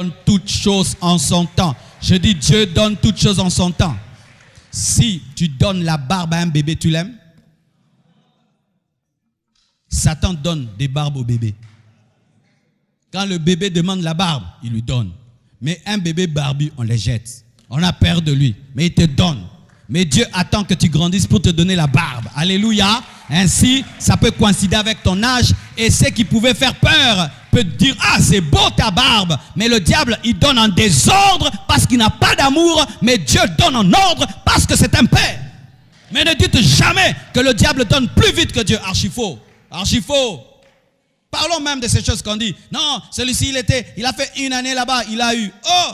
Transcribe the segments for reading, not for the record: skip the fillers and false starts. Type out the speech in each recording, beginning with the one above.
donne toutes choses en son temps. Je dis Dieu donne toutes choses en son temps. Si tu donnes la barbe à un bébé, tu l'aimes? Satan donne des barbes au bébé. Quand le bébé demande la barbe, il lui donne. Mais un bébé barbu, on les jette. On a peur de lui, mais il te donne. Mais Dieu attend que tu grandisses pour te donner la barbe. Alléluia. Ainsi, ça peut coïncider avec ton âge. Et ce qui pouvait faire peur peut te dire, ah, c'est beau ta barbe. Mais le diable, il donne en désordre parce qu'il n'a pas d'amour. Mais Dieu donne en ordre parce que c'est un père. Mais ne dites jamais que le diable donne plus vite que Dieu. Archi faux. Archi faux. Parlons même de ces choses qu'on dit. Non, celui-ci, il a fait une année là-bas, il a eu. Oh,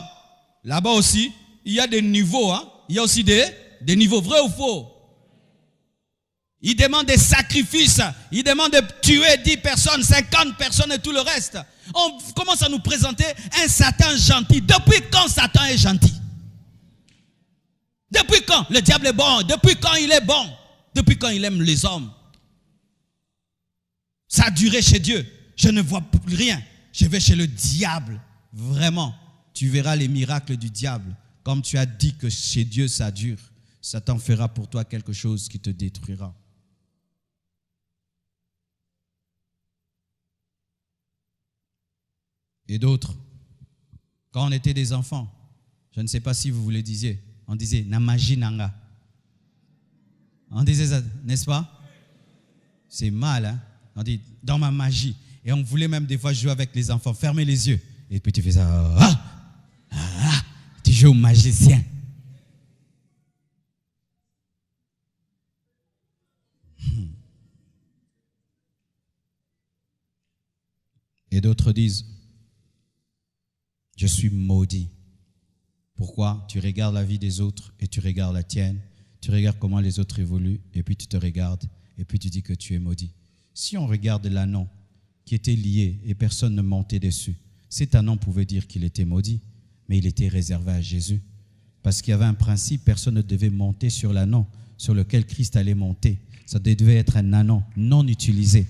là-bas aussi, il y a des niveaux. Hein? Il y a aussi des niveaux, vrai ou faux? Il demande des sacrifices. Il demande de tuer 10 personnes, 50 personnes et tout le reste. On commence à nous présenter un Satan gentil. Depuis quand Satan est gentil? Depuis quand le diable est bon? Depuis quand il est bon? Depuis quand il aime les hommes? Ça a duré chez Dieu. Je ne vois plus rien. Je vais chez le diable. Vraiment, tu verras les miracles du diable. Comme tu as dit que chez Dieu ça dure, Satan fera pour toi quelque chose qui te détruira. Et d'autres, quand on était des enfants, je ne sais pas si vous vous le disiez, on disait « na magie nanga ». On disait ça, n'est-ce pas? C'est mal, hein? On dit « dans ma magie ». Et on voulait même des fois jouer avec les enfants, fermer les yeux. Et puis tu fais ça, tu joues au magicien. Et d'autres disent, je suis maudit. Pourquoi? Tu regardes la vie des autres et tu regardes la tienne. Tu regardes comment les autres évoluent et puis tu te regardes et puis tu dis que tu es maudit. Si on regarde l'ânon qui était lié et personne ne montait dessus, cet ânon pouvait dire qu'il était maudit, mais il était réservé à Jésus. Parce qu'il y avait un principe, personne ne devait monter sur l'ânon sur lequel Christ allait monter. Ça devait être un ânon non utilisé.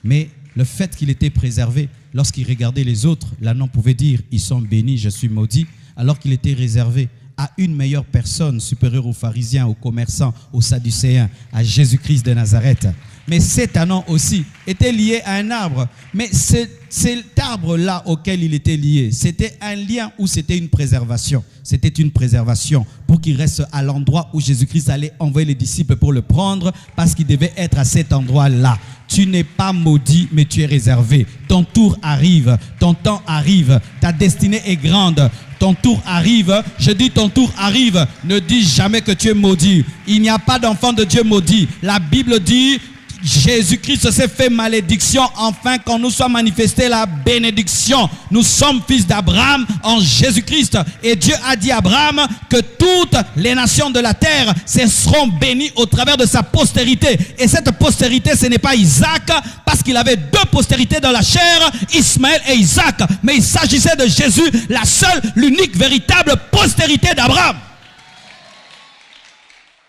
Mais le fait qu'il était préservé, lorsqu'il regardait les autres, l'ânon pouvait dire « ils sont bénis, je suis maudit », alors qu'il était réservé à une meilleure personne, supérieure aux pharisiens, aux commerçants, aux sadducéens, à Jésus-Christ de Nazareth. Mais cet ânon aussi était lié à un arbre. Mais cet arbre-là auquel il était lié, c'était un lien ou c'était une préservation? C'était une préservation pour qu'il reste à l'endroit où Jésus-Christ allait envoyer les disciples pour le prendre parce qu'il devait être à cet endroit-là. Tu n'es pas maudit, mais tu es réservé. Ton tour arrive, ton temps arrive, ta destinée est grande. Ton tour arrive, je dis ton tour arrive. Ne dis jamais que tu es maudit. Il n'y a pas d'enfant de Dieu maudit. La Bible dit, Jésus-Christ s'est fait malédiction afin qu'on nous soit manifesté la bénédiction. Nous sommes fils d'Abraham en Jésus-Christ. Et Dieu a dit à Abraham que toutes les nations de la terre seront bénies au travers de sa postérité. Et cette postérité, ce n'est pas Isaac, parce qu'il avait 2 postérités dans la chair, Ismaël et Isaac. Mais il s'agissait de Jésus, la seule, l'unique, véritable postérité d'Abraham.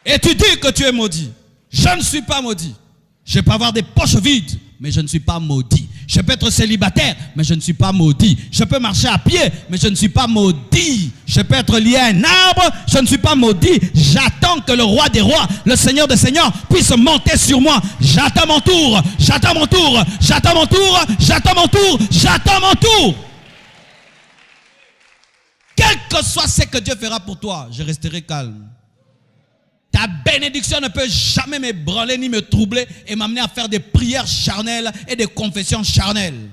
Et tu dis que tu es maudit. Je ne suis pas maudit. Je peux avoir des poches vides, mais je ne suis pas maudit. Je peux être célibataire, mais je ne suis pas maudit. Je peux marcher à pied, mais je ne suis pas maudit. Je peux être lié à un arbre, je ne suis pas maudit. J'attends que le roi des rois, le Seigneur des seigneurs, puisse monter sur moi. J'attends mon tour, j'attends mon tour, j'attends mon tour, j'attends mon tour, j'attends mon tour. Quel que soit ce que Dieu fera pour toi, je resterai calme. Ta bénédiction ne peut jamais m'ébranler ni me troubler et m'amener à faire des prières charnelles et des confessions charnelles.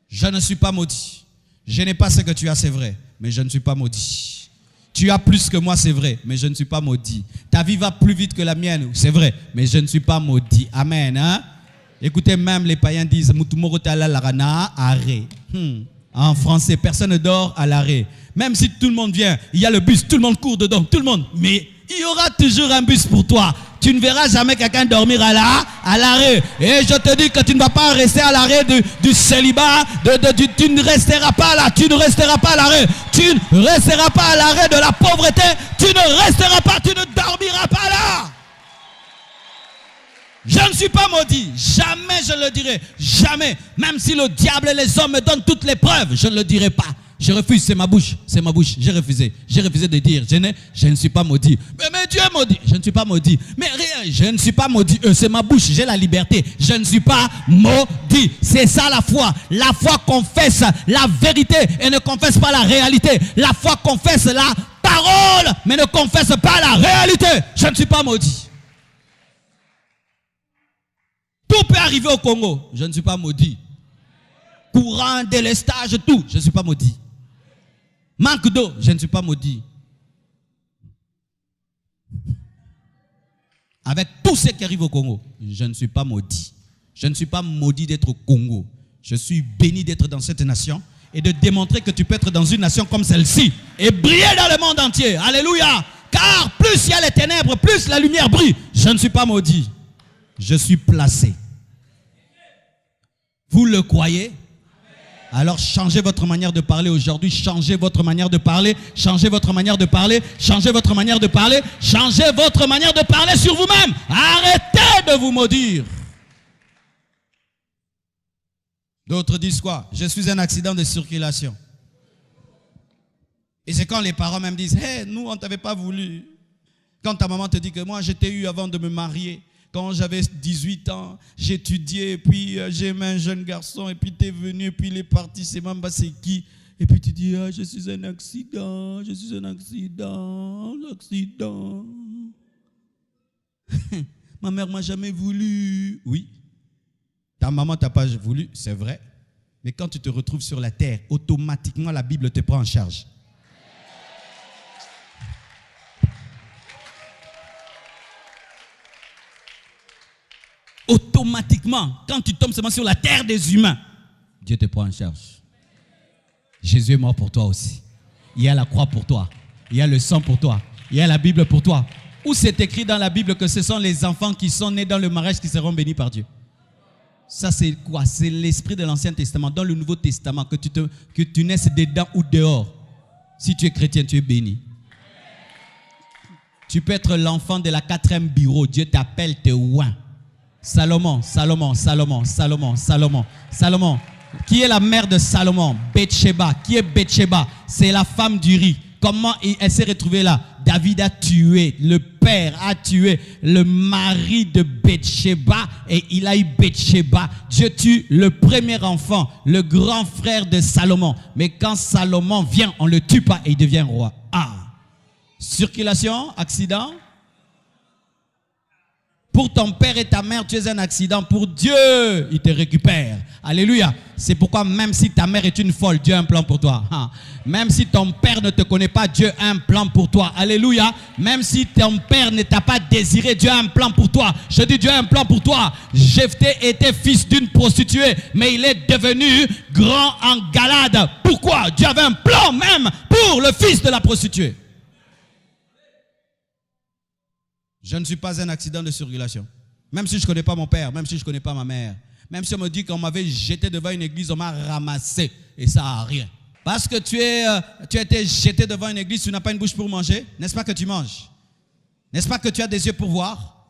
Je ne suis pas maudit. Je n'ai pas ce que tu as, c'est vrai, mais je ne suis pas maudit. Tu as plus que moi, c'est vrai, mais je ne suis pas maudit. Ta vie va plus vite que la mienne, c'est vrai, mais je ne suis pas maudit. Amen. Hein? Écoutez, même les païens disent en français, personne ne dort à l'arrêt. Même si tout le monde vient, il y a le bus, tout le monde court dedans, tout le monde, mais il y aura toujours un bus pour toi. Tu ne verras jamais quelqu'un dormir à l'arrêt. Et je te dis que tu ne vas pas rester à l'arrêt du célibat. Tu ne resteras pas là. Tu ne resteras pas à l'arrêt. Tu ne resteras pas à l'arrêt de la pauvreté. Tu ne resteras pas. Tu ne dormiras pas là. Je ne suis pas maudit. Jamais je le dirai. Jamais. Même si le diable et les hommes me donnent toutes les preuves, je ne le dirai pas. Je refuse, c'est ma bouche, j'ai refusé. J'ai refusé de dire, je ne suis pas maudit. Mais Dieu est maudit, je ne suis pas maudit. Mais rien, je ne suis pas maudit, c'est ma bouche, j'ai la liberté. Je ne suis pas maudit. C'est ça la foi. La foi confesse la vérité et ne confesse pas la réalité. La foi confesse la parole, mais ne confesse pas la réalité. Je ne suis pas maudit. Tout peut arriver au Congo, je ne suis pas maudit. Courant, délestage, tout, je ne suis pas maudit. Manque d'eau, je ne suis pas maudit. Avec tout ce qui arrive au Congo, je ne suis pas maudit. Je ne suis pas maudit d'être au Congo. Je suis béni d'être dans cette nation et de démontrer que tu peux être dans une nation comme celle-ci et briller dans le monde entier. Alléluia. Car plus il y a les ténèbres, plus la lumière brille. Je ne suis pas maudit. Je suis placé. Vous le croyez? Alors changez votre manière de parler aujourd'hui, changez votre manière de parler, changez votre manière de parler, changez votre manière de parler, changez votre manière de parler sur vous-même. Arrêtez de vous maudire. D'autres disent quoi? Je suis un accident de circulation. Et c'est quand les parents même disent, hey, nous on ne t'avait pas voulu. Quand ta maman te dit que moi je t'ai eu avant de me marier. Quand j'avais 18 ans, j'étudiais, puis j'aimais un jeune garçon, et puis tu es venu, et puis il est parti, c'est même pas c'est qui. Et puis tu dis, ah, je suis un accident, l'accident. Ma mère m'a jamais voulu. Oui, ta maman t'a pas voulu, c'est vrai. Mais quand tu te retrouves sur la terre, automatiquement la Bible te prend en charge. Automatiquement, quand tu tombes seulement sur la terre des humains, Dieu te prend en charge. Jésus est mort pour toi aussi. Il y a la croix pour toi. Il y a le sang pour toi. Il y a la Bible pour toi. Où c'est écrit dans la Bible que ce sont les enfants qui sont nés dans le mariage qui seront bénis par Dieu? Ça c'est quoi? C'est l'esprit de l'Ancien Testament. Dans le Nouveau Testament, que tu naisses dedans ou dehors. Si tu es chrétien, tu es béni. Tu peux être l'enfant de la 4e bureau. Dieu t'appelle, te oint. Salomon. Qui est la mère de Salomon? Bathsheba. Qui est Bathsheba? C'est la femme d'Uri. Comment elle s'est retrouvée là? David a tué, le père a tué le mari de Bathsheba et il a eu Bathsheba. Dieu tue le premier enfant, le grand frère de Salomon. Mais quand Salomon vient, on ne le tue pas et il devient roi. Ah! Circulation, accident. Pour ton père et ta mère, tu es un accident. Pour Dieu, il te récupère. Alléluia. C'est pourquoi même si ta mère est une folle, Dieu a un plan pour toi. Même si ton père ne te connaît pas, Dieu a un plan pour toi. Alléluia. Même si ton père ne t'a pas désiré, Dieu a un plan pour toi. Je dis Dieu a un plan pour toi. Jephthé était fils d'une prostituée, mais il est devenu grand en Galade. Pourquoi? Dieu avait un plan même pour le fils de la prostituée. Je ne suis pas un accident de circulation. Même si je ne connais pas mon père, même si je ne connais pas ma mère. Même si on me dit qu'on m'avait jeté devant une église, on m'a ramassé. Et ça n'a rien. Parce que tu as été jeté devant une église, tu n'as pas une bouche pour manger. N'est-ce pas que tu manges? N'est-ce pas que tu as des yeux pour voir?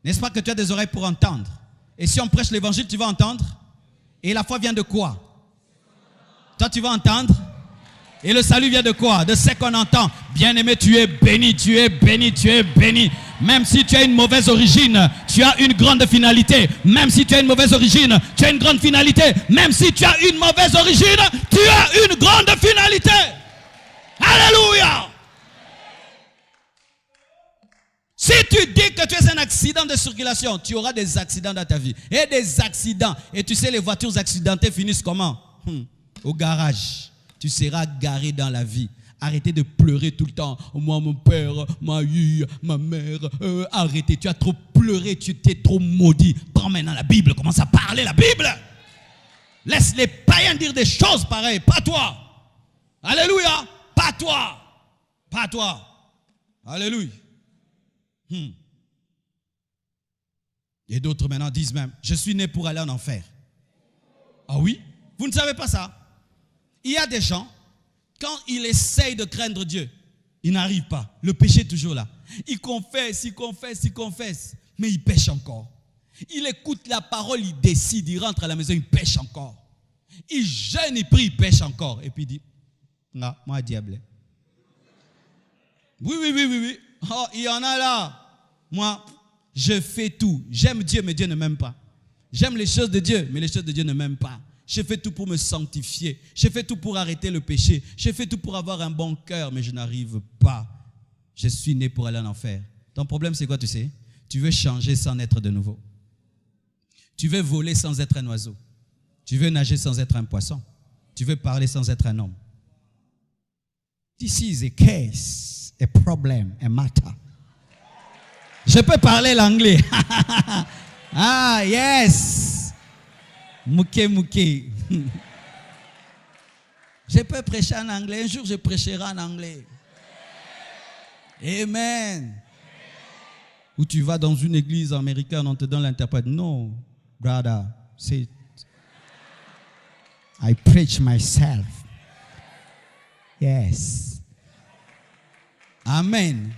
N'est-ce pas que tu as des oreilles pour entendre? Et si on prêche l'évangile, tu vas entendre? Et la foi vient de quoi? Toi, tu vas entendre? Et le salut vient de quoi? De ce qu'on entend. Bien-aimé, tu es béni, tu es béni, tu es béni. Même si tu as une mauvaise origine, tu as une grande finalité. Même si tu as une mauvaise origine, tu as une grande finalité. Même si tu as une mauvaise origine, tu as une grande finalité. Alléluia. Si tu dis que tu es un accident de circulation, tu auras des accidents dans ta vie. Et des accidents. Et tu sais, les voitures accidentées finissent comment? Au garage. Tu seras garé dans la vie. Arrêtez de pleurer tout le temps. Moi, mon père m'a eu, ma mère. Arrêtez, tu as trop pleuré, tu t'es trop maudit. Prends maintenant la Bible, commence à parler la Bible. Laisse les païens dire des choses pareilles, pas toi. Alléluia, pas toi. Pas toi. Alléluia. Et d'autres maintenant disent même, je suis né pour aller en enfer. Ah oui? Vous ne savez pas ça? Il y a des gens, quand ils essayent de craindre Dieu, ils n'arrivent pas. Le péché est toujours là. Ils confessent, mais ils pêchent encore. Il écoute la parole, il décide, il rentre à la maison, il pêche encore. Il jeûne, il prie, il pêche encore. Et puis il dit, Non, moi, diable. Oui. Oh, il y en a là. Moi, je fais tout. J'aime Dieu, mais Dieu ne m'aime pas. J'aime les choses de Dieu, mais les choses de Dieu ne m'aiment pas. Je fais tout pour me sanctifier. Je fais tout pour arrêter le péché. Je fais tout pour avoir un bon cœur, mais je n'arrive pas. Je suis né pour aller en enfer. Ton problème, c'est quoi, tu sais? Tu veux changer sans naître de nouveau. Tu veux voler sans être un oiseau. Tu veux nager sans être un poisson. Tu veux parler sans être un homme. This is a case, a problem, a matter. Je peux parler l'anglais. Ah, yes. Mouké. Je peux prêcher en anglais. Un jour, je prêcherai en anglais. Amen. Ou tu vas dans une église américaine, on te donne l'interprète. No, brother, say, I preach myself. Yes. Amen.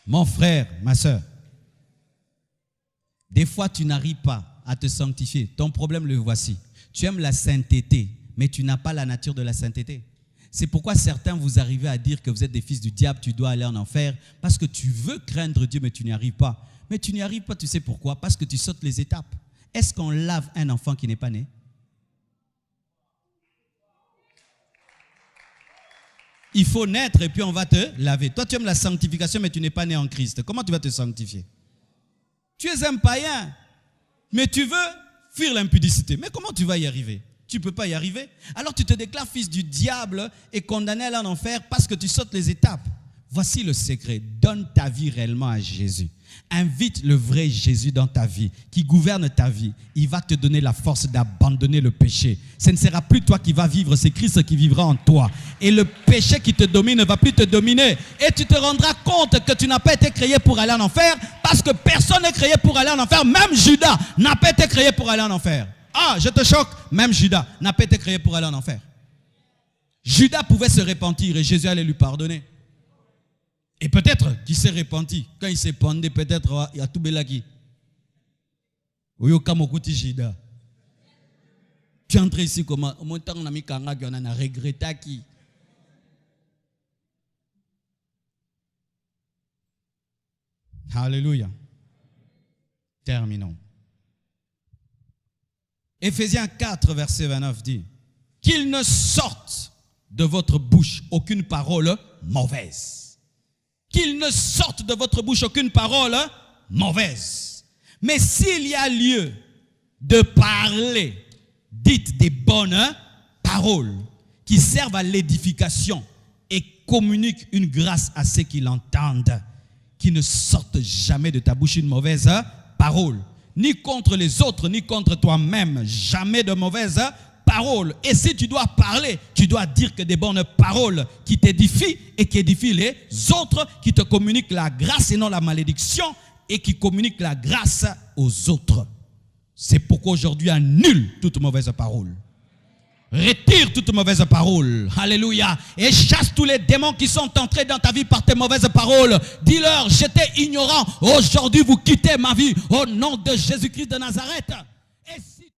Mon frère, ma soeur, des fois tu n'arrives pas à te sanctifier. Ton problème, le voici. Tu aimes la sainteté, mais tu n'as pas la nature de la sainteté. C'est pourquoi certains vous arrivez à dire que vous êtes des fils du diable, tu dois aller en enfer, parce que tu veux craindre Dieu, mais tu n'y arrives pas. Mais tu n'y arrives pas, tu sais pourquoi? Parce que tu sautes les étapes. Est-ce qu'on lave un enfant qui n'est pas né? Il faut naître et puis on va te laver. Toi, tu aimes la sanctification, mais tu n'es pas né en Christ. Comment tu vas te sanctifier? Tu es un païen, mais tu veux fuir l'impudicité. Mais comment tu vas y arriver? Tu ne peux pas y arriver. Alors tu te déclares fils du diable et condamné à aller en enfer parce que tu sautes les étapes. Voici le secret. Donne ta vie réellement à Jésus. Invite le vrai Jésus dans ta vie, qui gouverne ta vie. Il va te donner la force d'abandonner le péché. Ce ne sera plus toi qui vas vivre, c'est Christ qui vivra en toi. Et le péché qui te domine ne va plus te dominer. Et tu te rendras compte que tu n'as pas été créé pour aller en enfer, parce que personne n'est créé pour aller en enfer. Même Judas n'a pas été créé pour aller en enfer. Ah, je te choque, même Judas n'a pas été créé pour aller en enfer. Judas pouvait se repentir et Jésus allait lui pardonner. Et peut-être qu'il s'est repenti. Quand il s'est pendu, peut-être il y a tout belaki. Judas. Tu es entré ici comment? Au moins, on a mis Kanga, on a regretté qui? Alléluia. Terminons. Éphésiens 4, verset 29 dit: qu'il ne sorte de votre bouche aucune parole mauvaise. Qu'il ne sorte de votre bouche aucune parole mauvaise. Mais s'il y a lieu de parler, dites des bonnes paroles qui servent à l'édification et communiquent une grâce à ceux qui l'entendent. Qui ne sorte jamais de ta bouche une mauvaise parole. Ni contre les autres, ni contre toi-même. Jamais de mauvaise parole. Et si tu dois parler, tu dois dire que des bonnes paroles qui t'édifient et qui édifient les autres, qui te communiquent la grâce et non la malédiction, et qui communiquent la grâce aux autres. C'est pourquoi aujourd'hui annule toute mauvaise parole. Retire toute mauvaise parole. Alléluia. Et chasse tous les démons qui sont entrés dans ta vie par tes mauvaises paroles. Dis-leur, j'étais ignorant. Aujourd'hui, vous quittez ma vie au nom de Jésus-Christ de Nazareth.